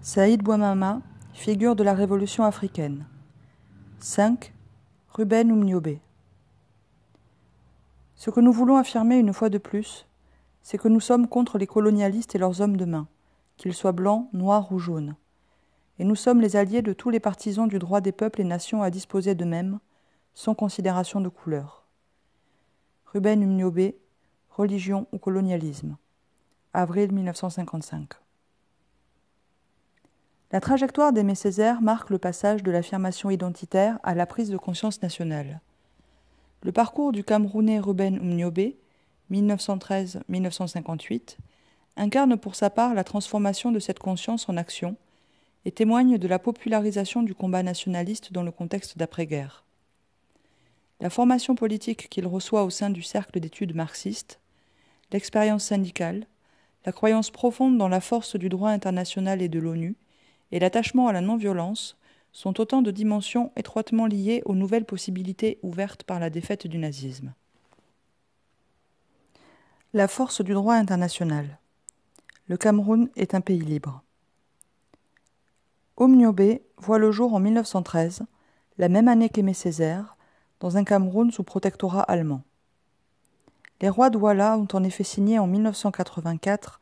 Saïd Bouamama, figure de la révolution africaine. 5. Ruben Oumniobé. Ce que nous voulons affirmer une fois de plus, c'est que nous sommes contre les colonialistes et leurs hommes de main, qu'ils soient blancs, noirs ou jaunes. Et nous sommes les alliés de tous les partisans du droit des peuples et nations à disposer d'eux-mêmes, sans considération de couleur. Ruben Oumniobé, Religion ou colonialisme. Avril 1955. La trajectoire d'Aimé Césaire marque le passage de l'affirmation identitaire à la prise de conscience nationale. Le parcours du Camerounais Ruben Oumniobé, 1913-1958, incarne pour sa part la transformation de cette conscience en action et témoigne de la popularisation du combat nationaliste dans le contexte d'après-guerre. La formation politique qu'il reçoit au sein du cercle d'études marxistes, l'expérience syndicale, la croyance profonde dans la force du droit international et de l'ONU, et l'attachement à la non-violence sont autant de dimensions étroitement liées aux nouvelles possibilités ouvertes par la défaite du nazisme. La force du droit international. Le Cameroun est un pays libre. Oumniobé voit le jour en 1913, la même année qu'Aimé Césaire, dans un Cameroun sous protectorat allemand. Les rois Douala ont en effet signé en 1984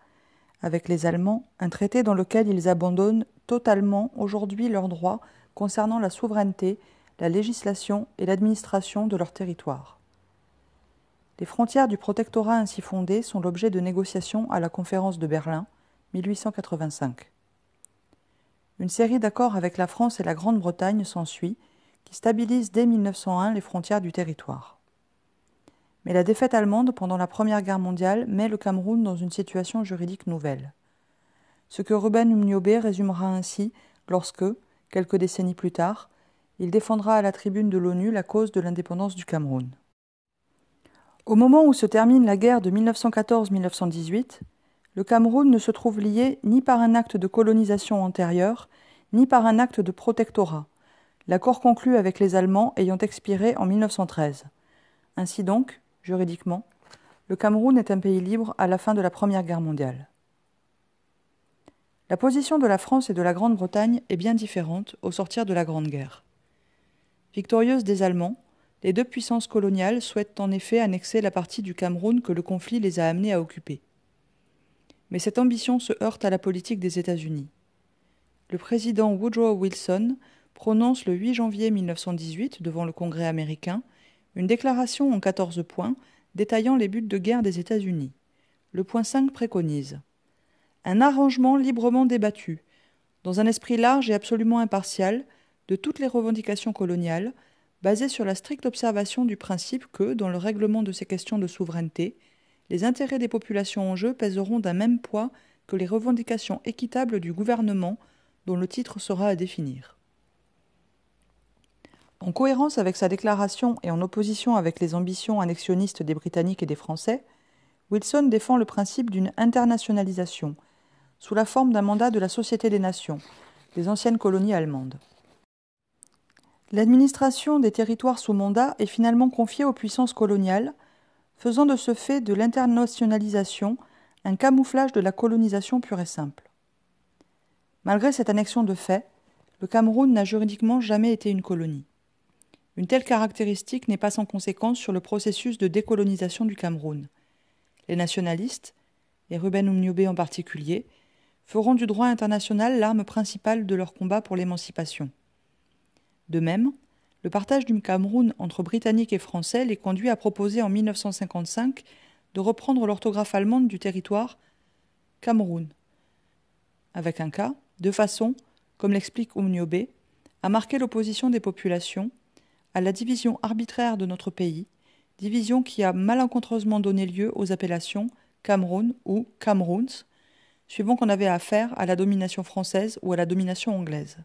avec les Allemands un traité dans lequel ils abandonnent totalement aujourd'hui leurs droits concernant la souveraineté, la législation et l'administration de leur territoire. Les frontières du protectorat ainsi fondé sont l'objet de négociations à la conférence de Berlin, 1885. Une série d'accords avec la France et la Grande-Bretagne s'ensuit, qui stabilisent dès 1901 les frontières du territoire. Mais la défaite allemande pendant la Première Guerre mondiale met le Cameroun dans une situation juridique nouvelle. Ce que Ruben Oumniobé résumera ainsi lorsque, quelques décennies plus tard, il défendra à la tribune de l'ONU la cause de l'indépendance du Cameroun. Au moment où se termine la guerre de 1914-1918, le Cameroun ne se trouve lié ni par un acte de colonisation antérieur, ni par un acte de protectorat, l'accord conclu avec les Allemands ayant expiré en 1913. Ainsi donc, juridiquement, le Cameroun est un pays libre à la fin de la Première Guerre mondiale. La position de la France et de la Grande-Bretagne est bien différente au sortir de la Grande Guerre. Victorieuses des Allemands, les deux puissances coloniales souhaitent en effet annexer la partie du Cameroun que le conflit les a amenés à occuper. Mais cette ambition se heurte à la politique des États-Unis. Le président Woodrow Wilson prononce le 8 janvier 1918 devant le Congrès américain une déclaration en 14 points détaillant les buts de guerre des États-Unis. Le point 5 préconise un arrangement librement débattu, dans un esprit large et absolument impartial, de toutes les revendications coloniales, basé sur la stricte observation du principe que, dans le règlement de ces questions de souveraineté, les intérêts des populations en jeu pèseront d'un même poids que les revendications équitables du gouvernement, dont le titre sera à définir. En cohérence avec sa déclaration et en opposition avec les ambitions annexionnistes des Britanniques et des Français, Wilson défend le principe d'une internationalisation, sous la forme d'un mandat de la Société des Nations, des anciennes colonies allemandes. L'administration des territoires sous mandat est finalement confiée aux puissances coloniales, faisant de ce fait de l'internationalisation un camouflage de la colonisation pure et simple. Malgré cette annexion de fait, le Cameroun n'a juridiquement jamais été une colonie. Une telle caractéristique n'est pas sans conséquence sur le processus de décolonisation du Cameroun. Les nationalistes, et Ruben Oumniobé en particulier, feront du droit international l'arme principale de leur combat pour l'émancipation. De même, le partage du Cameroun entre Britanniques et Français les conduit à proposer en 1955 de reprendre l'orthographe allemande du territoire Cameroun, avec un K, de façon, comme l'explique Oumniobé, à marquer l'opposition des populations à la division arbitraire de notre pays, division qui a malencontreusement donné lieu aux appellations Cameroun ou Camerouns, suivant qu'on avait affaire à la domination française ou à la domination anglaise.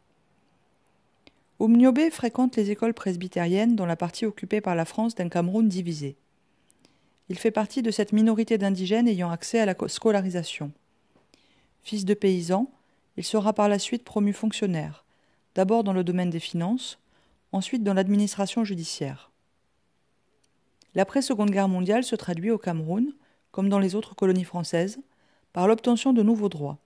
Oumniobé fréquente les écoles presbytériennes dans la partie occupée par la France d'un Cameroun divisé. Il fait partie de cette minorité d'indigènes ayant accès à la scolarisation. Fils de paysan, il sera par la suite promu fonctionnaire, d'abord dans le domaine des finances, ensuite dans l'administration judiciaire. L'après-Seconde Guerre mondiale se traduit au Cameroun, comme dans les autres colonies françaises, par l'obtention de nouveaux droits.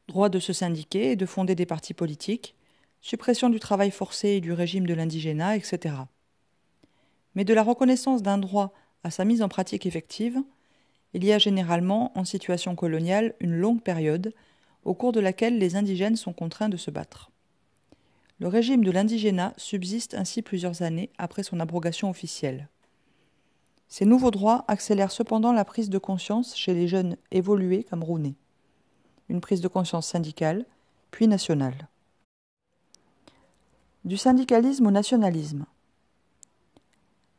droit de se syndiquer et de fonder des partis politiques, suppression du travail forcé et du régime de l'indigénat, etc. Mais de la reconnaissance d'un droit à sa mise en pratique effective, il y a généralement, en situation coloniale, une longue période au cours de laquelle les indigènes sont contraints de se battre. Le régime de l'indigénat subsiste ainsi plusieurs années après son abrogation officielle. Ces nouveaux droits accélèrent cependant la prise de conscience chez les jeunes évolués camerounais. Une prise de conscience syndicale, puis nationale. Du syndicalisme au nationalisme.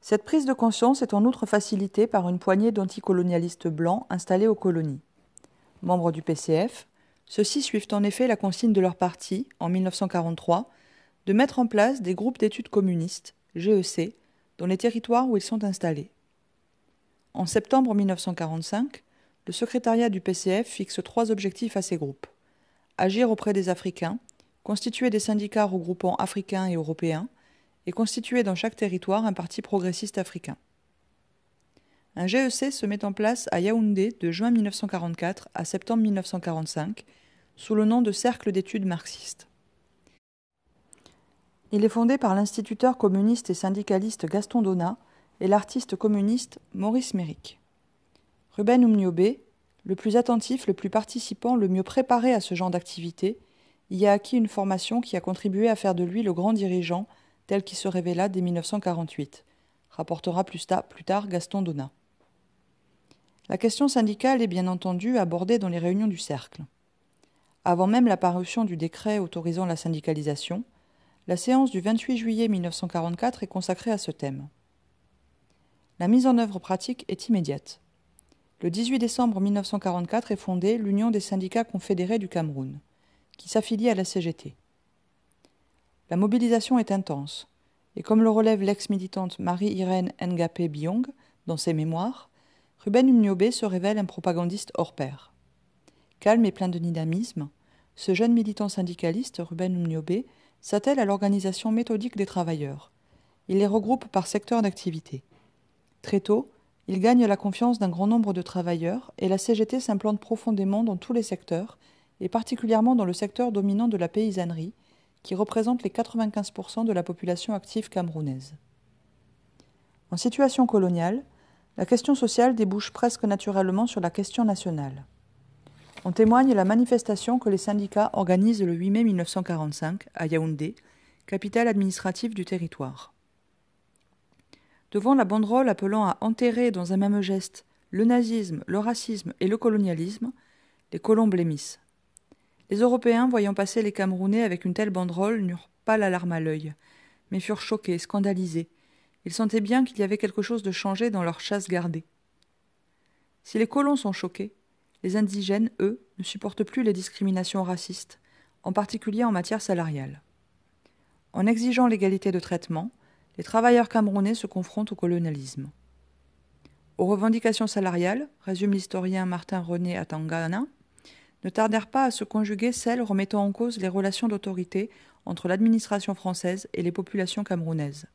Cette prise de conscience est en outre facilitée par une poignée d'anticolonialistes blancs installés aux colonies. Membres du PCF, ceux-ci suivent en effet la consigne de leur parti, en 1943, de mettre en place des groupes d'études communistes, GEC, dans les territoires où ils sont installés. En septembre 1945, le secrétariat du PCF fixe 3 objectifs à ces groupes. Agir auprès des Africains, constituer des syndicats regroupant Africains et Européens, et constituer dans chaque territoire un parti progressiste africain. Un GEC se met en place à Yaoundé de juin 1944 à septembre 1945, sous le nom de Cercle d'études marxistes. Il est fondé par l'instituteur communiste et syndicaliste Gaston Donat et l'artiste communiste Maurice Méric. Ruben Umniobé, le plus attentif, le plus participant, le mieux préparé à ce genre d'activité, y a acquis une formation qui a contribué à faire de lui le grand dirigeant tel qu'il se révéla dès 1948, rapportera plus tard Gaston Donat. La question syndicale est bien entendu abordée dans les réunions du cercle. Avant même la parution du décret autorisant la syndicalisation, la séance du 28 juillet 1944 est consacrée à ce thème. La mise en œuvre pratique est immédiate. Le 18 décembre 1944 est fondée l'Union des syndicats confédérés du Cameroun, qui s'affilie à la CGT. La mobilisation est intense, et comme le relève l'ex-militante Marie-Irène Ngapé Biong dans ses mémoires, Ruben Umniobé se révèle un propagandiste hors pair. Calme et plein de dynamisme, ce jeune militant syndicaliste, Ruben Umniobé, s'attelle à l'organisation méthodique des travailleurs. Il les regroupe par secteur d'activité. Très tôt, il gagne la confiance d'un grand nombre de travailleurs et la CGT s'implante profondément dans tous les secteurs, et particulièrement dans le secteur dominant de la paysannerie, qui représente les 95% de la population active camerounaise. En situation coloniale, la question sociale débouche presque naturellement sur la question nationale. En témoigne la manifestation que les syndicats organisent le 8 mai 1945 à Yaoundé, capitale administrative du territoire. Devant la banderole appelant à enterrer dans un même geste le nazisme, le racisme et le colonialisme, les colons blêmissent. Les Européens, voyant passer les Camerounais avec une telle banderole, n'eurent pas la larme à l'œil, mais furent choqués, scandalisés. Ils sentaient bien qu'il y avait quelque chose de changé dans leur chasse gardée. Si les colons sont choqués, les indigènes, eux, ne supportent plus les discriminations racistes, en particulier en matière salariale. En exigeant l'égalité de traitement, les travailleurs camerounais se confrontent au colonialisme. Aux revendications salariales, résume l'historien Martin-René Atangana, ne tardèrent pas à se conjuguer celles remettant en cause les relations d'autorité entre l'administration française et les populations camerounaises.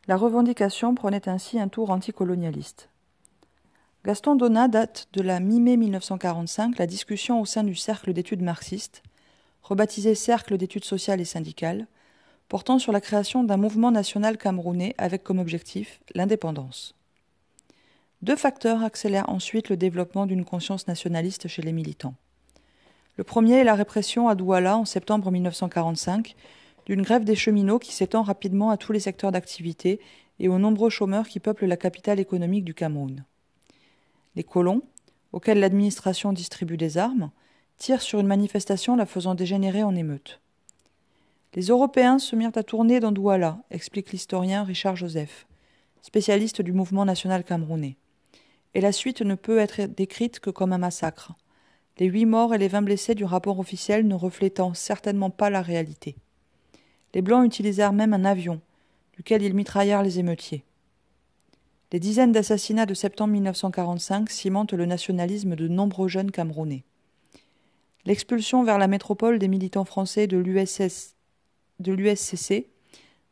La revendication prenait ainsi un tour anticolonialiste. Gaston Donat date de la mi-mai 1945 la discussion au sein du Cercle d'études marxistes, rebaptisé Cercle d'études sociales et syndicales, portant sur la création d'un mouvement national camerounais avec comme objectif l'indépendance. 2 facteurs accélèrent ensuite le développement d'une conscience nationaliste chez les militants. Le premier est la répression à Douala en septembre 1945 d'une grève des cheminots qui s'étend rapidement à tous les secteurs d'activité et aux nombreux chômeurs qui peuplent la capitale économique du Cameroun. Les colons, auxquels l'administration distribue des armes, tirent sur une manifestation la faisant dégénérer en émeute. Les Européens se mirent à tourner dans Douala, explique l'historien Richard Joseph, spécialiste du mouvement national camerounais. Et la suite ne peut être décrite que comme un massacre, les 8 morts et les 20 blessés du rapport officiel ne reflétant certainement pas la réalité. Les Blancs utilisèrent même un avion, duquel ils mitraillèrent les émeutiers. Les dizaines d'assassinats de septembre 1945 cimentent le nationalisme de nombreux jeunes Camerounais. L'expulsion vers la métropole des militants français de l'USCC,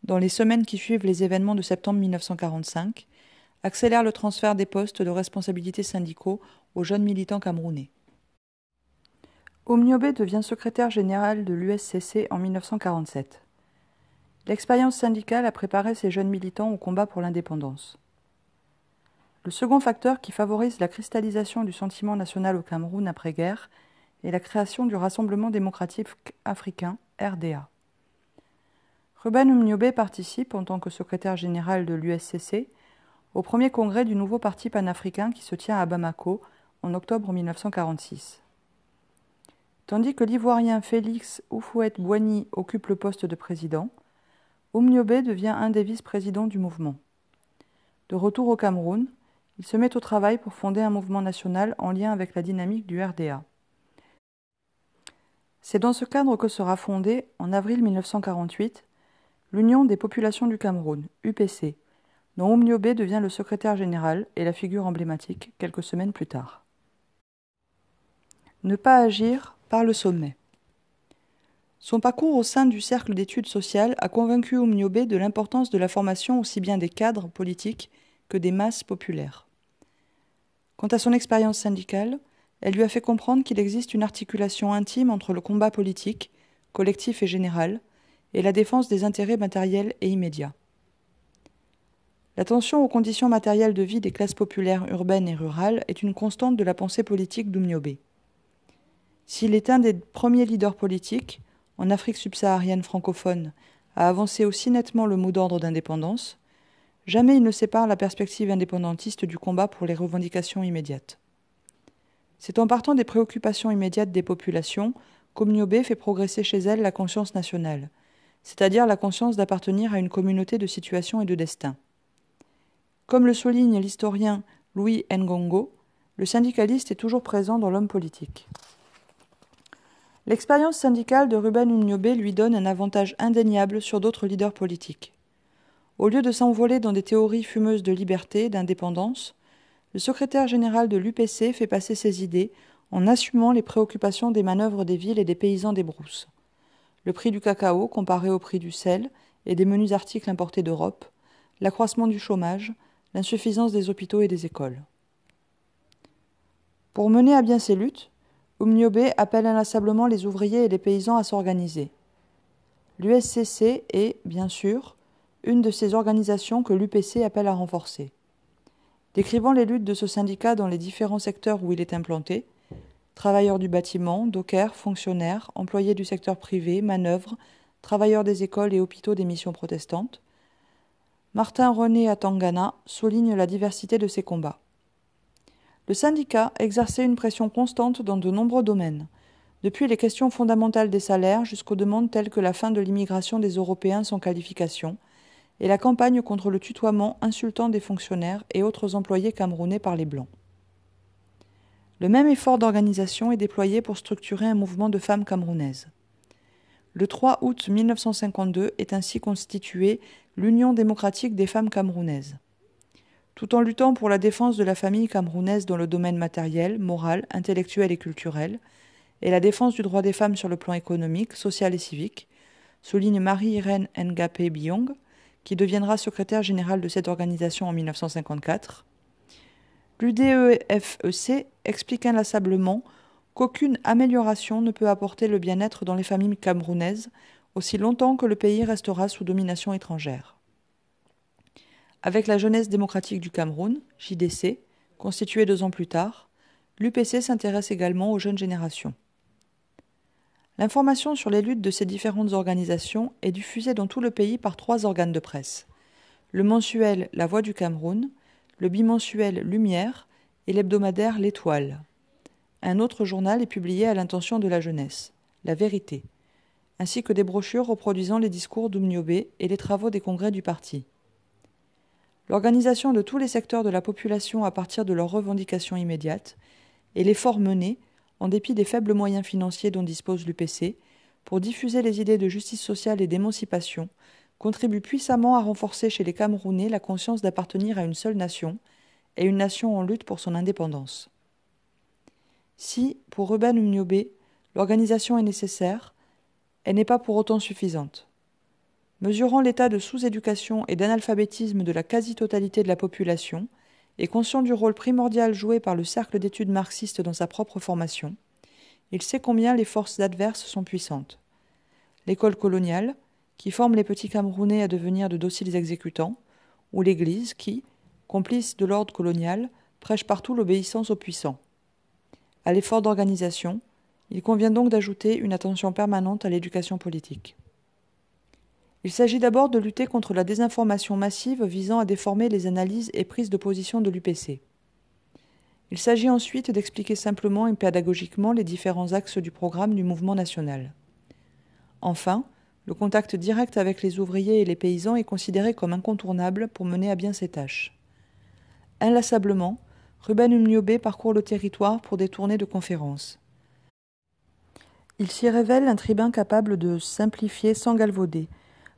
dans les semaines qui suivent les événements de septembre 1945, accélère le transfert des postes de responsabilité syndicaux aux jeunes militants camerounais. Oumniobé devient secrétaire général de l'USCC en 1947. L'expérience syndicale a préparé ces jeunes militants au combat pour l'indépendance. Le second facteur qui favorise la cristallisation du sentiment national au Cameroun après-guerre est la création du Rassemblement démocratique africain, RDA. Ruben Oumniobé participe, en tant que secrétaire général de l'USCC, au premier congrès du nouveau parti panafricain qui se tient à Bamako en octobre 1946. Tandis que l'Ivoirien Félix Houphouët-Boigny occupe le poste de président, Oumniobé devient un des vice-présidents du mouvement. De retour au Cameroun, il se met au travail pour fonder un mouvement national en lien avec la dynamique du RDA. C'est dans ce cadre que sera fondée, en avril 1948, l'Union des populations du Cameroun, UPC, dont Oumniobé devient le secrétaire général et la figure emblématique quelques semaines plus tard. Ne pas agir par le sommet. Son parcours au sein du cercle d'études sociales a convaincu Oumniobé de l'importance de la formation aussi bien des cadres politiques que des masses populaires. Quant à son expérience syndicale, elle lui a fait comprendre qu'il existe une articulation intime entre le combat politique, collectif et général, et la défense des intérêts matériels et immédiats. L'attention aux conditions matérielles de vie des classes populaires urbaines et rurales est une constante de la pensée politique d'Oumniobé. S'il est un des premiers leaders politiques, en Afrique subsaharienne francophone, à avancer aussi nettement le mot d'ordre d'indépendance, jamais il ne sépare la perspective indépendantiste du combat pour les revendications immédiates. C'est en partant des préoccupations immédiates des populations qu'Oumniobé fait progresser chez elles la conscience nationale, c'est-à-dire la conscience d'appartenir à une communauté de situation et de destin. Comme le souligne l'historien Louis Ngongo, le syndicaliste est toujours présent dans l'homme politique. L'expérience syndicale de Ruben Oumniobé lui donne un avantage indéniable sur d'autres leaders politiques. Au lieu de s'envoler dans des théories fumeuses de liberté, d'indépendance, le secrétaire général de l'UPC fait passer ses idées en assumant les préoccupations des manœuvres des villes et des paysans des brousses. Le prix du cacao comparé au prix du sel et des menus articles importés d'Europe, l'accroissement du chômage, l'insuffisance des hôpitaux et des écoles. Pour mener à bien ces luttes, Oumniobé appelle inlassablement les ouvriers et les paysans à s'organiser. L'USCC est, bien sûr, une de ces organisations que l'UPC appelle à renforcer. Décrivant les luttes de ce syndicat dans les différents secteurs où il est implanté, travailleurs du bâtiment, dockers, fonctionnaires, employés du secteur privé, manœuvres, travailleurs des écoles et hôpitaux des missions protestantes, Martin René Atangana souligne la diversité de ces combats. Le syndicat exerçait une pression constante dans de nombreux domaines, depuis les questions fondamentales des salaires jusqu'aux demandes telles que la fin de l'immigration des Européens sans qualification et la campagne contre le tutoiement insultant des fonctionnaires et autres employés camerounais par les Blancs. Le même effort d'organisation est déployé pour structurer un mouvement de femmes camerounaises. Le 3 août 1952 est ainsi constituée l'Union démocratique des femmes camerounaises. Tout en luttant pour la défense de la famille camerounaise dans le domaine matériel, moral, intellectuel et culturel, et la défense du droit des femmes sur le plan économique, social et civique, souligne Marie-Irène Ngapé Biong, qui deviendra secrétaire générale de cette organisation en 1954. L'UDEFEC explique inlassablement qu'aucune amélioration ne peut apporter le bien-être dans les familles camerounaises aussi longtemps que le pays restera sous domination étrangère. Avec la Jeunesse démocratique du Cameroun, JDC, constituée 2 ans plus tard, l'UPC s'intéresse également aux jeunes générations. L'information sur les luttes de ces différentes organisations est diffusée dans tout le pays par 3 organes de presse. Le mensuel La Voix du Cameroun, le bimensuel Lumière et l'hebdomadaire L'Étoile. Un autre journal est publié à l'intention de la jeunesse, La Vérité, ainsi que des brochures reproduisant les discours d'Oumniobé et les travaux des congrès du parti. L'organisation de tous les secteurs de la population à partir de leurs revendications immédiates et l'effort mené, en dépit des faibles moyens financiers dont dispose l'UPC, pour diffuser les idées de justice sociale et d'émancipation, contribuent puissamment à renforcer chez les Camerounais la conscience d'appartenir à une seule nation et une nation en lutte pour son indépendance. Si, pour Ruben Oumniobé, l'organisation est nécessaire, elle n'est pas pour autant suffisante. Mesurant l'état de sous-éducation et d'analphabétisme de la quasi-totalité de la population, et conscient du rôle primordial joué par le cercle d'études marxistes dans sa propre formation, il sait combien les forces adverses sont puissantes. L'école coloniale, qui forme les petits Camerounais à devenir de dociles exécutants, ou l'Église qui, complice de l'ordre colonial, prêche partout l'obéissance aux puissants. À l'effort d'organisation, il convient donc d'ajouter une attention permanente à l'éducation politique. Il s'agit d'abord de lutter contre la désinformation massive visant à déformer les analyses et prises de position de l'UPC. Il s'agit ensuite d'expliquer simplement et pédagogiquement les différents axes du programme du mouvement national. Enfin, le contact direct avec les ouvriers et les paysans est considéré comme incontournable pour mener à bien ces tâches. Inlassablement, Ruben Umniobé parcourt le territoire pour des tournées de conférences. Il s'y révèle un tribun capable de simplifier sans galvauder,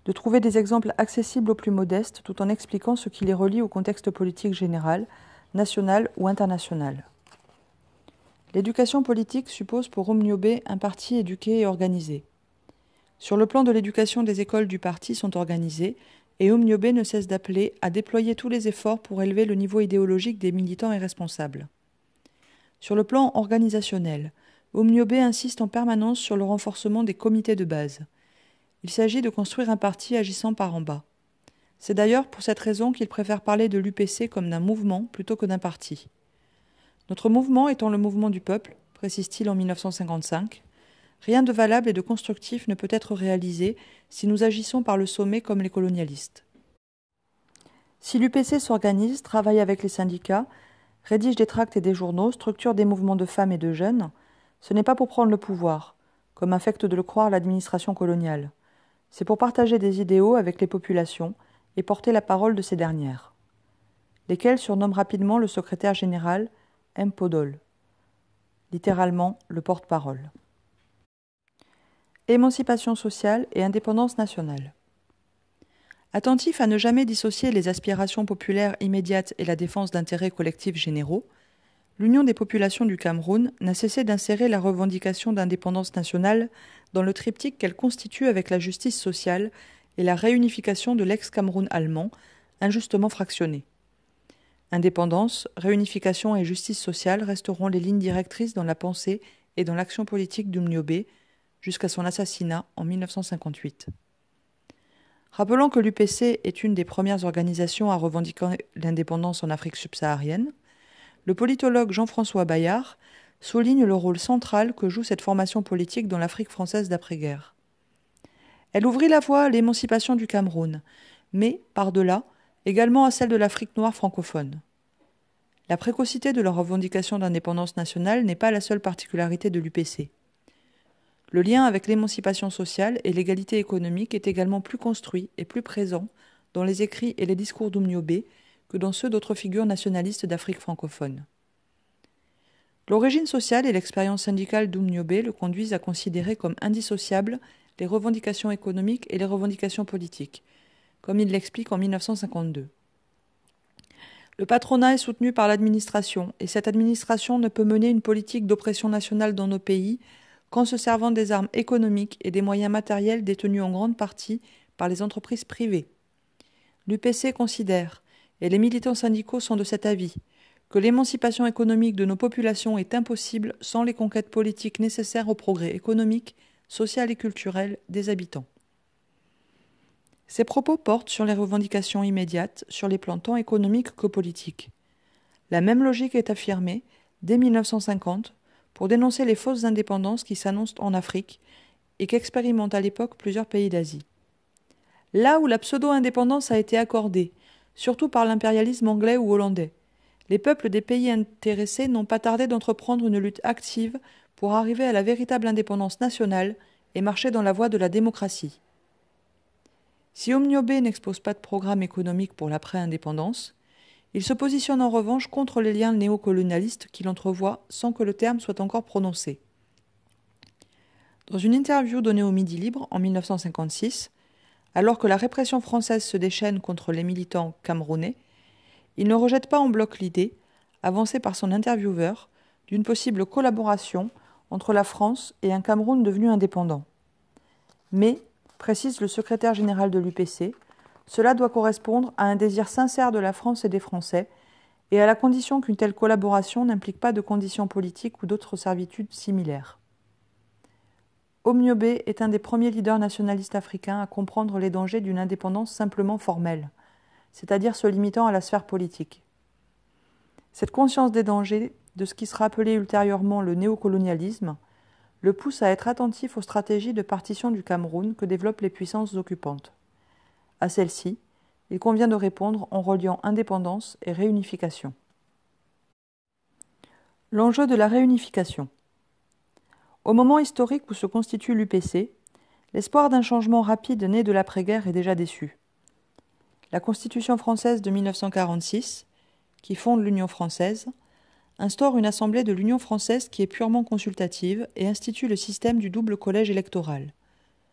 de trouver des exemples accessibles aux plus modestes tout en expliquant ce qui les relie au contexte politique général, national ou international. L'éducation politique suppose pour Umniobé un parti éduqué et organisé. Sur le plan de l'éducation, des écoles du parti sont organisées et Umniobé ne cesse d'appeler à déployer tous les efforts pour élever le niveau idéologique des militants et responsables. Sur le plan organisationnel, Umniobé insiste en permanence sur le renforcement des comités de base. Il s'agit de construire un parti agissant par en bas. C'est d'ailleurs pour cette raison qu'il préfère parler de l'UPC comme d'un mouvement plutôt que d'un parti. Notre mouvement étant le mouvement du peuple, précise-t-il en 1955, rien de valable et de constructif ne peut être réalisé si nous agissons par le sommet comme les colonialistes. Si l'UPC s'organise, travaille avec les syndicats, rédige des tracts et des journaux, structure des mouvements de femmes et de jeunes, ce n'est pas pour prendre le pouvoir, comme affecte de le croire l'administration coloniale. C'est pour partager des idéaux avec les populations et porter la parole de ces dernières. Lesquelles surnomment rapidement le secrétaire général M. Podol, littéralement le porte-parole. Émancipation sociale et indépendance nationale. Attentif à ne jamais dissocier les aspirations populaires immédiates et la défense d'intérêts collectifs généraux, l'Union des populations du Cameroun n'a cessé d'insérer la revendication d'indépendance nationale dans le triptyque qu'elle constitue avec la justice sociale et la réunification de l'ex-Cameroun allemand, injustement fractionné. Indépendance, réunification et justice sociale resteront les lignes directrices dans la pensée et dans l'action politique d'Umniobé jusqu'à son assassinat en 1958. Rappelons que l'UPC est une des premières organisations à revendiquer l'indépendance en Afrique subsaharienne, le politologue Jean-François Bayard souligne le rôle central que joue cette formation politique dans l'Afrique française d'après-guerre. Elle ouvrit la voie à l'émancipation du Cameroun, mais, par-delà, également à celle de l'Afrique noire francophone. La précocité de leur revendication d'indépendance nationale n'est pas la seule particularité de l'UPC. Le lien avec l'émancipation sociale et l'égalité économique est également plus construit et plus présent dans les écrits et les discours d'Umniobé que dans ceux d'autres figures nationalistes d'Afrique francophone. L'origine sociale et l'expérience syndicale d'Umniobé le conduisent à considérer comme indissociables les revendications économiques et les revendications politiques, comme il l'explique en 1952. Le patronat est soutenu par l'administration, et cette administration ne peut mener une politique d'oppression nationale dans nos pays qu'en se servant des armes économiques et des moyens matériels détenus en grande partie par les entreprises privées. L'UPC considère, et les militants syndicaux sont de cet avis, que l'émancipation économique de nos populations est impossible sans les conquêtes politiques nécessaires au progrès économique, social et culturel des habitants. Ces propos portent sur les revendications immédiates sur les plans tant économiques que politiques. La même logique est affirmée, dès 1950, pour dénoncer les fausses indépendances qui s'annoncent en Afrique et qu'expérimentent à l'époque plusieurs pays d'Asie. Là où la pseudo-indépendance a été accordée, surtout par l'impérialisme anglais ou hollandais, les peuples des pays intéressés n'ont pas tardé d'entreprendre une lutte active pour arriver à la véritable indépendance nationale et marcher dans la voie de la démocratie. Si Umniobé n'expose pas de programme économique pour l'après-indépendance, il se positionne en revanche contre les liens néocolonialistes qu'il entrevoit sans que le terme soit encore prononcé. Dans une interview donnée au Midi Libre en 1956, alors que la répression française se déchaîne contre les militants camerounais, il ne rejette pas en bloc l'idée, avancée par son intervieweur, d'une possible collaboration entre la France et un Cameroun devenu indépendant. Mais, précise le secrétaire général de l'UPC, cela doit correspondre à un désir sincère de la France et des Français, et à la condition qu'une telle collaboration n'implique pas de conditions politiques ou d'autres servitudes similaires. Omniobé est un des premiers leaders nationalistes africains à comprendre les dangers d'une indépendance simplement formelle, c'est-à-dire se limitant à la sphère politique. Cette conscience des dangers, de ce qui sera appelé ultérieurement le néocolonialisme, le pousse à être attentif aux stratégies de partition du Cameroun que développent les puissances occupantes. À celles-ci, il convient de répondre en reliant indépendance et réunification. L'enjeu de la réunification. Au moment historique où se constitue l'UPC, l'espoir d'un changement rapide né de l'après-guerre est déjà déçu. La Constitution française de 1946, qui fonde l'Union française, instaure une assemblée de l'Union française qui est purement consultative et institue le système du double collège électoral,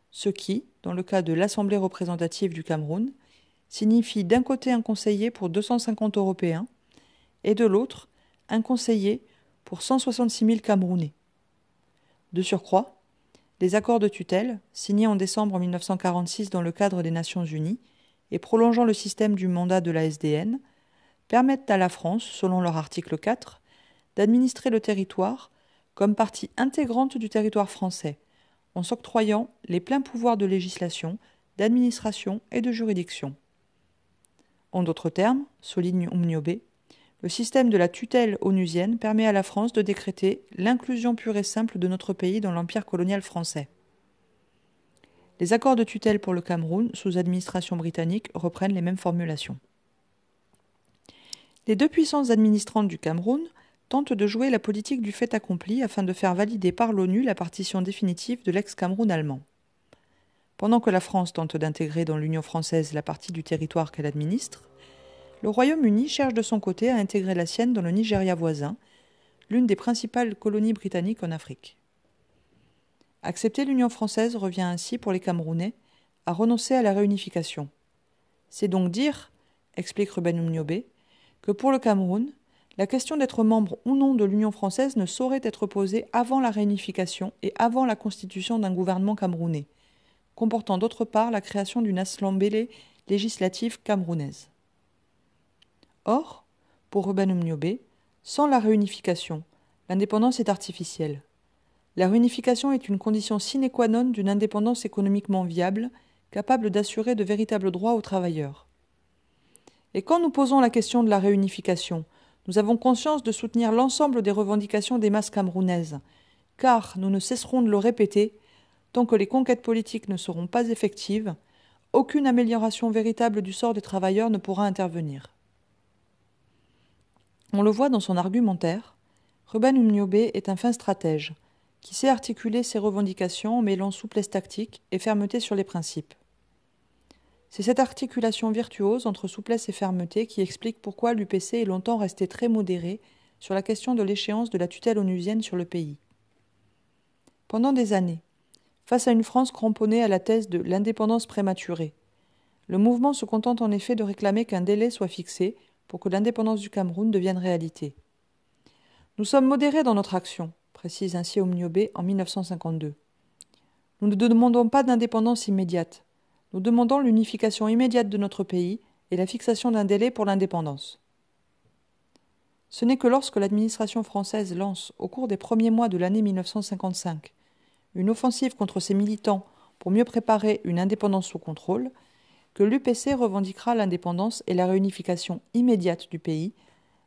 ce qui, dans le cas de l'Assemblée représentative du Cameroun, signifie d'un côté un conseiller pour 250 Européens et de l'autre un conseiller pour 166 000 Camerounais. De surcroît, les accords de tutelle, signés en décembre 1946 dans le cadre des Nations Unies et prolongeant le système du mandat de la SDN, permettent à la France, selon leur article 4, d'administrer le territoire comme partie intégrante du territoire français, en s'octroyant les pleins pouvoirs de législation, d'administration et de juridiction. En d'autres termes, souligne Omniobé, le système de la tutelle onusienne permet à la France de décréter l'inclusion pure et simple de notre pays dans l'empire colonial français. Les accords de tutelle pour le Cameroun, sous administration britannique, reprennent les mêmes formulations. Les deux puissances administrantes du Cameroun tentent de jouer la politique du fait accompli afin de faire valider par l'ONU la partition définitive de l'ex-Cameroun allemand. Pendant que la France tente d'intégrer dans l'Union française la partie du territoire qu'elle administre, le Royaume-Uni cherche de son côté à intégrer la sienne dans le Nigeria voisin, l'une des principales colonies britanniques en Afrique. Accepter l'Union française revient ainsi pour les Camerounais à renoncer à la réunification. C'est donc dire, explique Ruben Omniobé, que pour le Cameroun, la question d'être membre ou non de l'Union française ne saurait être posée avant la réunification et avant la constitution d'un gouvernement camerounais, comportant d'autre part la création d'une assemblée législative camerounaise. Or, pour Ruben Omniobé, sans la réunification, l'indépendance est artificielle. La réunification est une condition sine qua non d'une indépendance économiquement viable, capable d'assurer de véritables droits aux travailleurs. Et quand nous posons la question de la réunification, nous avons conscience de soutenir l'ensemble des revendications des masses camerounaises, car nous ne cesserons de le répéter, tant que les conquêtes politiques ne seront pas effectives, aucune amélioration véritable du sort des travailleurs ne pourra intervenir. On le voit dans son argumentaire, Ruben Omniobé est un fin stratège, qui sait articuler ses revendications en mêlant souplesse tactique et fermeté sur les principes. C'est cette articulation virtuose entre souplesse et fermeté qui explique pourquoi l'UPC est longtemps resté très modéré sur la question de l'échéance de la tutelle onusienne sur le pays. Pendant des années, face à une France cramponnée à la thèse de l'indépendance prématurée, le mouvement se contente en effet de réclamer qu'un délai soit fixé pour que l'indépendance du Cameroun devienne réalité. Nous sommes modérés dans notre action, précise ainsi Omniobé en 1952. Nous ne demandons pas d'indépendance immédiate. Nous demandons l'unification immédiate de notre pays et la fixation d'un délai pour l'indépendance. Ce n'est que lorsque l'administration française lance, au cours des premiers mois de l'année 1955, une offensive contre ses militants pour mieux préparer une indépendance sous contrôle, que l'UPC revendiquera l'indépendance et la réunification immédiate du pays,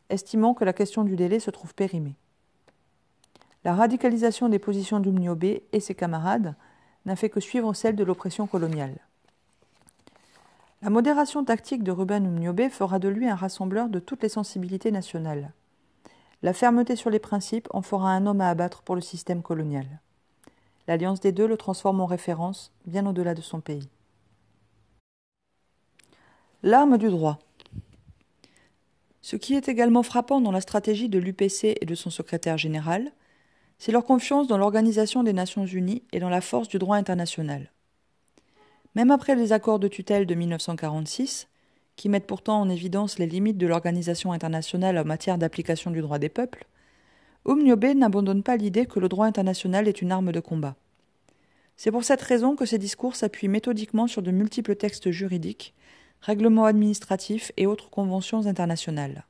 estimant que la question du délai se trouve périmée. La radicalisation des positions d'Omniobé et ses camarades n'a fait que suivre celle de l'oppression coloniale. La modération tactique de Ruben Omniobé fera de lui un rassembleur de toutes les sensibilités nationales. La fermeté sur les principes en fera un homme à abattre pour le système colonial. L'alliance des deux le transforme en référence, bien au-delà de son pays. L'arme du droit. Ce qui est également frappant dans la stratégie de l'UPC et de son secrétaire général, c'est leur confiance dans l'Organisation des Nations Unies et dans la force du droit international. Même après les accords de tutelle de 1946, qui mettent pourtant en évidence les limites de l'organisation internationale en matière d'application du droit des peuples, Omniobé n'abandonne pas l'idée que le droit international est une arme de combat. C'est pour cette raison que ses discours s'appuient méthodiquement sur de multiples textes juridiques, règlements administratifs et autres conventions internationales.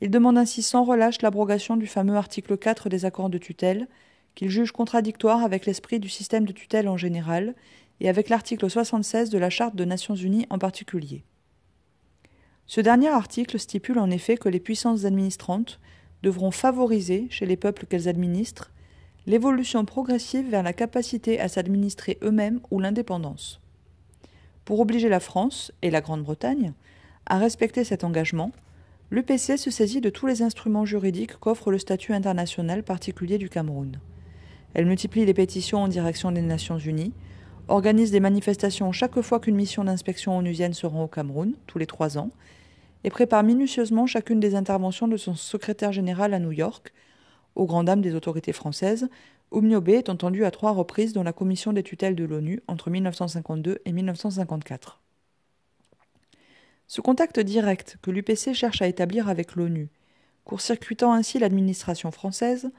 Il demande ainsi sans relâche l'abrogation du fameux article 4 des accords de tutelle, qu'il juge contradictoire avec l'esprit du système de tutelle en général et avec l'article 76 de la Charte des Nations Unies en particulier. Ce dernier article stipule en effet que les puissances administrantes devront favoriser, chez les peuples qu'elles administrent, l'évolution progressive vers la capacité à s'administrer eux-mêmes ou l'indépendance. Pour obliger la France et la Grande-Bretagne à respecter cet engagement, l'UPC se saisit de tous les instruments juridiques qu'offre le statut international particulier du Cameroun. Elle multiplie les pétitions en direction des Nations Unies, organise des manifestations chaque fois qu'une mission d'inspection onusienne se rend au Cameroun, tous les 3 ans, et prépare minutieusement chacune des interventions de son secrétaire général à New York, aux grandes dames des autorités françaises, Oumniobé est entendu à 3 reprises dans la commission des tutelles de l'ONU entre 1952 et 1954. Ce contact direct que l'UPC cherche à établir avec l'ONU, court-circuitant ainsi l'administration française,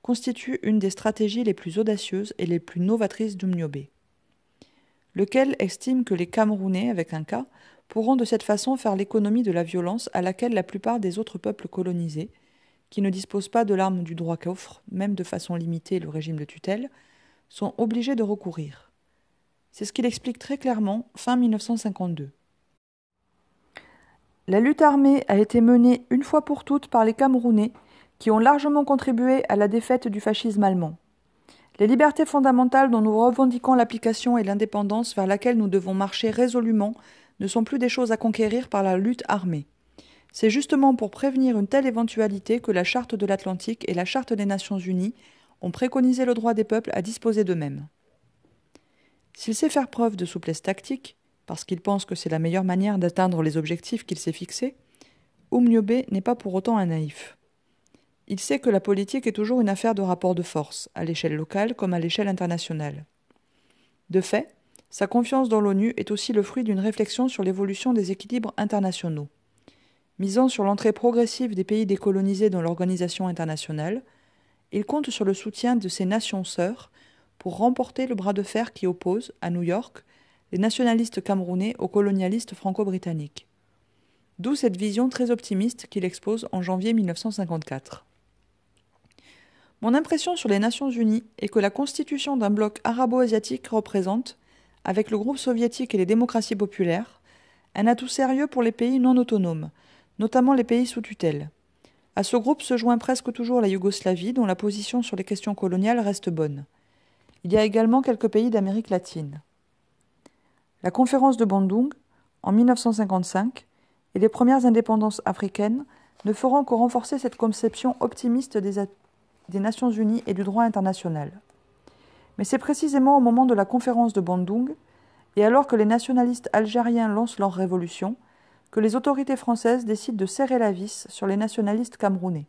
constitue une des stratégies les plus audacieuses et les plus novatrices d'Oumniobé, lequel estime que les Camerounais, avec un K, pourront de cette façon faire l'économie de la violence à laquelle la plupart des autres peuples colonisés, qui ne disposent pas de l'arme du droit qu'offre, même de façon limitée, le régime de tutelle, sont obligés de recourir. C'est ce qu'il explique très clairement fin 1952. La lutte armée a été menée une fois pour toutes par les Camerounais, qui ont largement contribué à la défaite du fascisme allemand. Les libertés fondamentales dont nous revendiquons l'application et l'indépendance vers laquelle nous devons marcher résolument ne sont plus des choses à conquérir par la lutte armée. C'est justement pour prévenir une telle éventualité que la Charte de l'Atlantique et la Charte des Nations Unies ont préconisé le droit des peuples à disposer d'eux-mêmes. S'il sait faire preuve de souplesse tactique, parce qu'il pense que c'est la meilleure manière d'atteindre les objectifs qu'il s'est fixés, Oumniobé n'est pas pour autant un naïf. Il sait que la politique est toujours une affaire de rapport de force, à l'échelle locale comme à l'échelle internationale. De fait, sa confiance dans l'ONU est aussi le fruit d'une réflexion sur l'évolution des équilibres internationaux. Misant sur l'entrée progressive des pays décolonisés dans l'organisation internationale, il compte sur le soutien de ses nations sœurs pour remporter le bras de fer qui oppose, à New York, les nationalistes camerounais aux colonialistes franco-britanniques. D'où cette vision très optimiste qu'il expose en janvier 1954. Mon impression sur les Nations Unies est que la constitution d'un bloc arabo-asiatique représente, avec le groupe soviétique et les démocraties populaires, un atout sérieux pour les pays non autonomes, notamment les pays sous tutelle. À ce groupe se joint presque toujours la Yougoslavie, dont la position sur les questions coloniales reste bonne. Il y a également quelques pays d'Amérique latine. La conférence de Bandung, en 1955, et les premières indépendances africaines ne feront que renforcer cette conception optimiste des Nations Unies et du droit international. Mais c'est précisément au moment de la conférence de Bandung, et alors que les nationalistes algériens lancent leur révolution, que les autorités françaises décident de serrer la vis sur les nationalistes camerounais.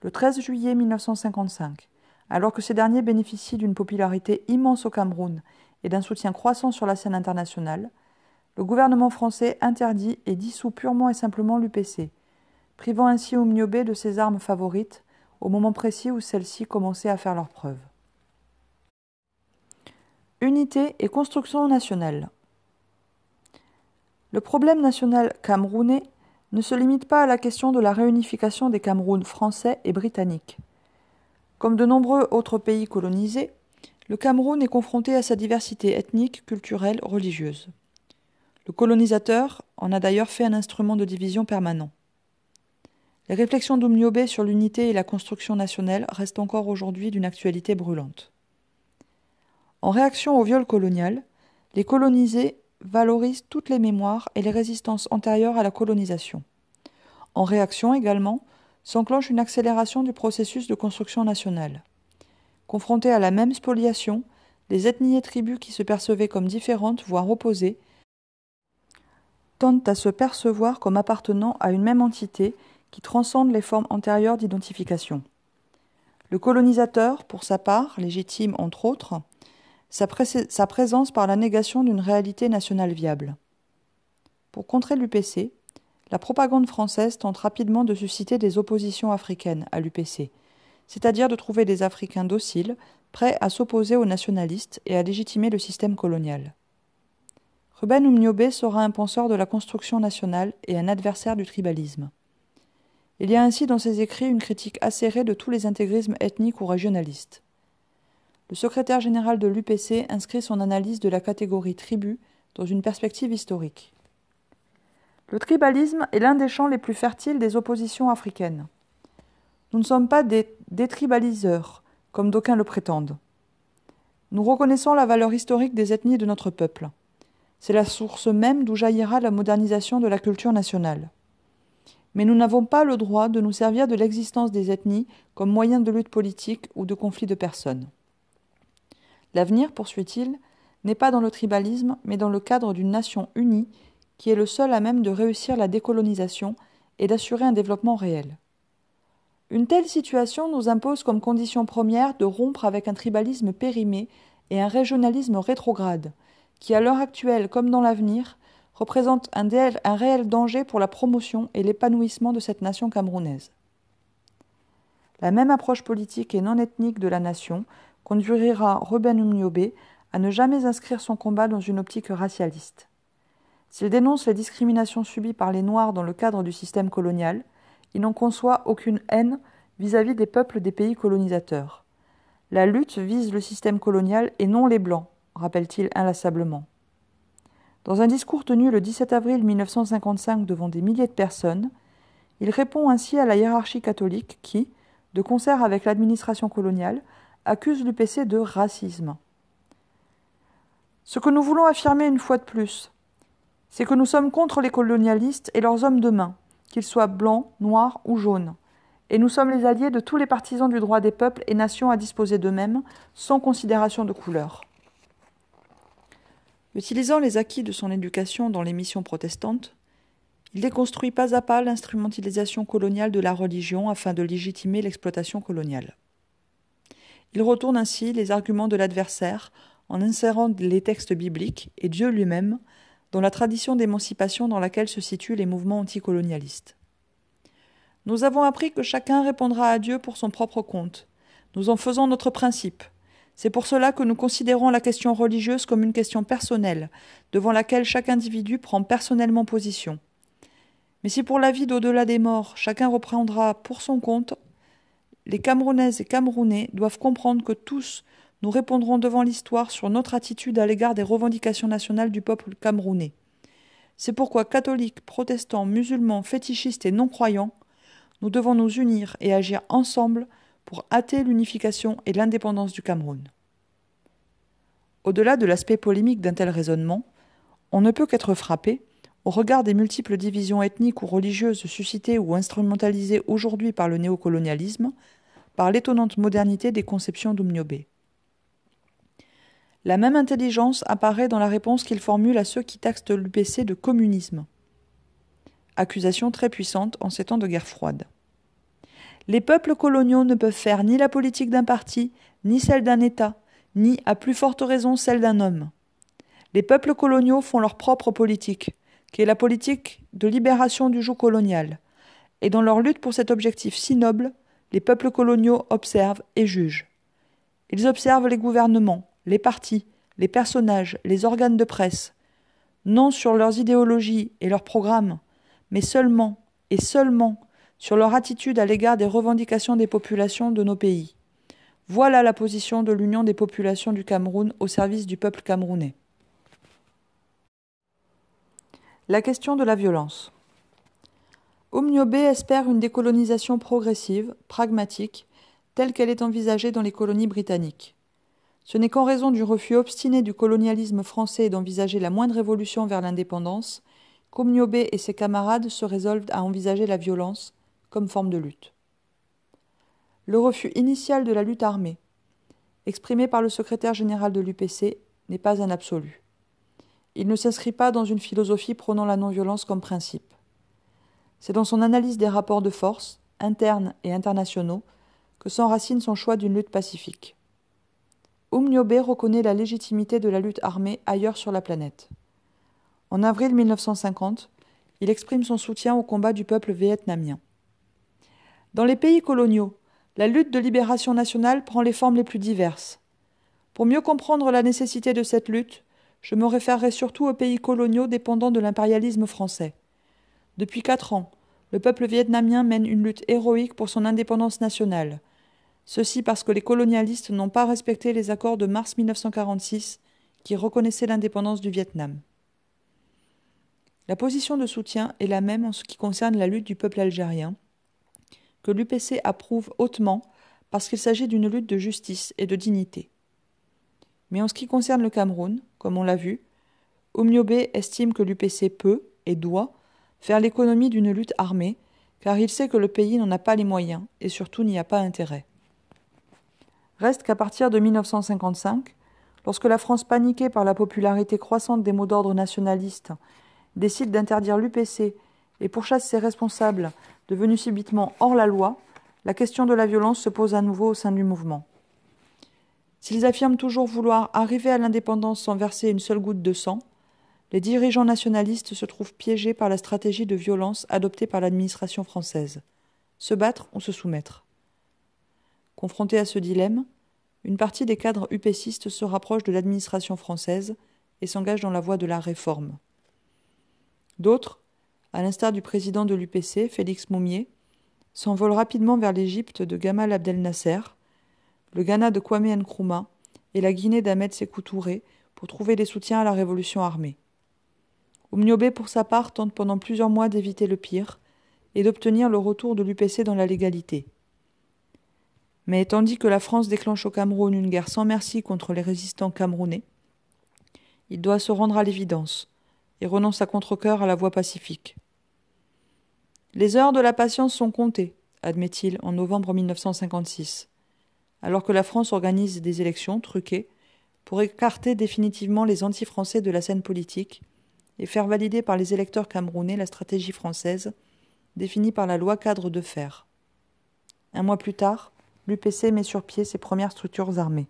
Le 13 juillet 1955, alors que ces derniers bénéficient d'une popularité immense au Cameroun et d'un soutien croissant sur la scène internationale, le gouvernement français interdit et dissout purement et simplement l'UPC, privant ainsi Oumniobé de ses armes favorites au moment précis où celles-ci commençaient à faire leurs preuves. Unité et construction nationale. Le problème national camerounais ne se limite pas à la question de la réunification des Camerouns français et britanniques. Comme de nombreux autres pays colonisés, le Cameroun est confronté à sa diversité ethnique, culturelle, religieuse. Le colonisateur en a d'ailleurs fait un instrument de division permanent. Les réflexions d'Oumniobé sur l'unité et la construction nationale restent encore aujourd'hui d'une actualité brûlante. En réaction au viol colonial, les colonisés valorisent toutes les mémoires et les résistances antérieures à la colonisation. En réaction également, s'enclenche une accélération du processus de construction nationale. Confrontés à la même spoliation, les ethnies et tribus qui se percevaient comme différentes, voire opposées, tendent à se percevoir comme appartenant à une même entité qui transcende les formes antérieures d'identification. Le colonisateur, pour sa part, légitime entre autres, sa présence par la négation d'une réalité nationale viable. Pour contrer l'UPC, la propagande française tente rapidement de susciter des oppositions africaines à l'UPC, c'est-à-dire de trouver des Africains dociles, prêts à s'opposer aux nationalistes et à légitimer le système colonial. Ruben Oumniobé sera un penseur de la construction nationale et un adversaire du tribalisme. Il y a ainsi dans ses écrits une critique acérée de tous les intégrismes ethniques ou régionalistes. Le secrétaire général de l'UPC inscrit son analyse de la catégorie tribu dans une perspective historique. Le tribalisme est l'un des champs les plus fertiles des oppositions africaines. Nous ne sommes pas des détribaliseurs, comme d'aucuns le prétendent. Nous reconnaissons la valeur historique des ethnies de notre peuple. C'est la source même d'où jaillira la modernisation de la culture nationale. Mais nous n'avons pas le droit de nous servir de l'existence des ethnies comme moyen de lutte politique ou de conflit de personnes. L'avenir, poursuit-il, n'est pas dans le tribalisme, mais dans le cadre d'une nation unie qui est le seul à même de réussir la décolonisation et d'assurer un développement réel. Une telle situation nous impose comme condition première de rompre avec un tribalisme périmé et un régionalisme rétrograde, qui à l'heure actuelle comme dans l'avenir, représente un réel danger pour la promotion et l'épanouissement de cette nation camerounaise. La même approche politique et non ethnique de la nation conduira Ruben Umniobé à ne jamais inscrire son combat dans une optique racialiste. S'il dénonce les discriminations subies par les Noirs dans le cadre du système colonial, il n'en conçoit aucune haine vis-à-vis des peuples des pays colonisateurs. La lutte vise le système colonial et non les Blancs, rappelle-t-il inlassablement. Dans un discours tenu le 17 avril 1955 devant des milliers de personnes, il répond ainsi à la hiérarchie catholique qui, de concert avec l'administration coloniale, accuse l'UPC de racisme. Ce que nous voulons affirmer une fois de plus, c'est que nous sommes contre les colonialistes et leurs hommes de main, qu'ils soient blancs, noirs ou jaunes, et nous sommes les alliés de tous les partisans du droit des peuples et nations à disposer d'eux-mêmes, sans considération de couleur. Utilisant les acquis de son éducation dans les missions protestantes, il déconstruit pas à pas l'instrumentalisation coloniale de la religion afin de légitimer l'exploitation coloniale. Il retourne ainsi les arguments de l'adversaire en insérant les textes bibliques et Dieu lui-même dans la tradition d'émancipation dans laquelle se situent les mouvements anticolonialistes. Nous avons appris que chacun répondra à Dieu pour son propre compte. Nous en faisons notre principe. C'est pour cela que nous considérons la question religieuse comme une question personnelle, devant laquelle chaque individu prend personnellement position. Mais si pour la vie d'au-delà des morts, chacun reprendra pour son compte, les Camerounaises et Camerounais doivent comprendre que tous nous répondrons devant l'histoire sur notre attitude à l'égard des revendications nationales du peuple camerounais. C'est pourquoi catholiques, protestants, musulmans, fétichistes et non-croyants, nous devons nous unir et agir ensemble pour hâter l'unification et l'indépendance du Cameroun. Au-delà de l'aspect polémique d'un tel raisonnement, on ne peut qu'être frappé, au regard des multiples divisions ethniques ou religieuses suscitées ou instrumentalisées aujourd'hui par le néocolonialisme, par l'étonnante modernité des conceptions d'Umniobé. La même intelligence apparaît dans la réponse qu'il formule à ceux qui taxent l'UPC de communisme. Accusation très puissante en ces temps de guerre froide. Les peuples coloniaux ne peuvent faire ni la politique d'un parti, ni celle d'un État, ni, à plus forte raison, celle d'un homme. Les peuples coloniaux font leur propre politique, qui est la politique de libération du joug colonial. Et dans leur lutte pour cet objectif si noble, les peuples coloniaux observent et jugent. Ils observent les gouvernements, les partis, les personnages, les organes de presse, non sur leurs idéologies et leurs programmes, mais seulement et seulement sur leur attitude à l'égard des revendications des populations de nos pays. Voilà la position de l'Union des populations du Cameroun au service du peuple camerounais. La question de la violence. Umniobé espère une décolonisation progressive, pragmatique, telle qu'elle est envisagée dans les colonies britanniques. Ce n'est qu'en raison du refus obstiné du colonialisme français d'envisager la moindre évolution vers l'indépendance qu'Umniobé et ses camarades se résolvent à envisager la violence comme forme de lutte. Le refus initial de la lutte armée, exprimé par le secrétaire général de l'UPC, n'est pas un absolu. Il ne s'inscrit pas dans une philosophie prônant la non-violence comme principe. C'est dans son analyse des rapports de force, internes et internationaux, que s'enracine son choix d'une lutte pacifique. Umniobé reconnaît la légitimité de la lutte armée ailleurs sur la planète. En avril 1950, il exprime son soutien au combat du peuple vietnamien. Dans les pays coloniaux, la lutte de libération nationale prend les formes les plus diverses. Pour mieux comprendre la nécessité de cette lutte, je me référerai surtout aux pays coloniaux dépendant de l'impérialisme français. Depuis 4 ans, Le peuple vietnamien mène une lutte héroïque pour son indépendance nationale. Ceci parce que les colonialistes n'ont pas respecté les accords de mars 1946 qui reconnaissaient l'indépendance du Vietnam. La position de soutien est la même en ce qui concerne la lutte du peuple algérien, que l'UPC approuve hautement parce qu'il s'agit d'une lutte de justice et de dignité. Mais en ce qui concerne le Cameroun, comme on l'a vu, Omniobé estime que l'UPC peut et doit faire l'économie d'une lutte armée, car il sait que le pays n'en a pas les moyens et surtout n'y a pas intérêt. Reste qu'à partir de 1955, lorsque la France, paniquée par la popularité croissante des mots d'ordre nationalistes, décide d'interdire l'UPC et pourchasse ses responsables devenus subitement hors la loi, la question de la violence se pose à nouveau au sein du mouvement. S'ils affirment toujours vouloir arriver à l'indépendance sans verser une seule goutte de sang, les dirigeants nationalistes se trouvent piégés par la stratégie de violence adoptée par l'administration française. Se battre ou se soumettre. Confrontés à ce dilemme, une partie des cadres UPCistes se rapproche de l'administration française et s'engage dans la voie de la réforme. D'autres, à l'instar du président de l'UPC, Félix Moumié, s'envolent rapidement vers l'Égypte de Gamal Abdel Nasser, le Ghana de Kwame Nkrumah et la Guinée d'Ahmed Sékou Touré pour trouver des soutiens à la révolution armée. Omniobé, pour sa part, tente pendant plusieurs mois d'éviter le pire et d'obtenir le retour de l'UPC dans la légalité. Mais tandis que la France déclenche au Cameroun une guerre sans merci contre les résistants camerounais, il doit se rendre à l'évidence et renonce à contre-cœur à la voie pacifique. Les heures de la patience sont comptées, admet-il en novembre 1956, alors que la France organise des élections truquées pour écarter définitivement les anti-français de la scène politique et faire valider par les électeurs camerounais la stratégie française définie par la loi cadre de fer. Un mois plus tard, l'UPC met sur pied ses premières structures armées.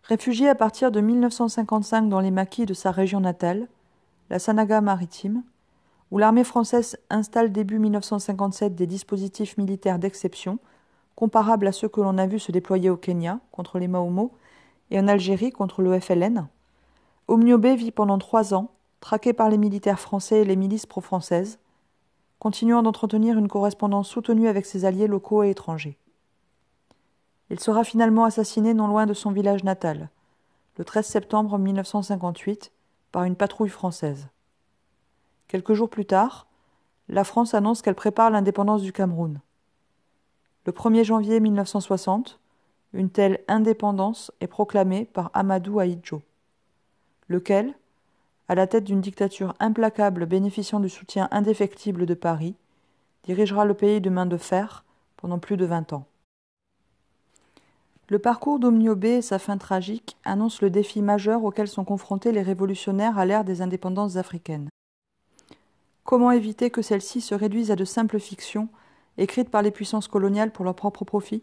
Réfugié à partir de 1955 dans les maquis de sa région natale, la Sanaga maritime, où l'armée française installe début 1957 des dispositifs militaires d'exception, comparables à ceux que l'on a vus se déployer au Kenya contre les Maomo et en Algérie contre le FLN, Omniobé vit pendant 3 ans, traqué par les militaires français et les milices pro-françaises, continuant d'entretenir une correspondance soutenue avec ses alliés locaux et étrangers. Il sera finalement assassiné non loin de son village natal, le 13 septembre 1958, par une patrouille française. Quelques jours plus tard, la France annonce qu'elle prépare l'indépendance du Cameroun. Le 1er janvier 1960, une telle indépendance est proclamée par Amadou Ahidjo, lequel, à la tête d'une dictature implacable bénéficiant du soutien indéfectible de Paris, dirigera le pays de main de fer pendant plus de 20 ans. Le parcours d'Omniobé et sa fin tragique annoncent le défi majeur auquel sont confrontés les révolutionnaires à l'ère des indépendances africaines. Comment éviter que celles-ci se réduisent à de simples fictions, écrites par les puissances coloniales pour leur propre profit ?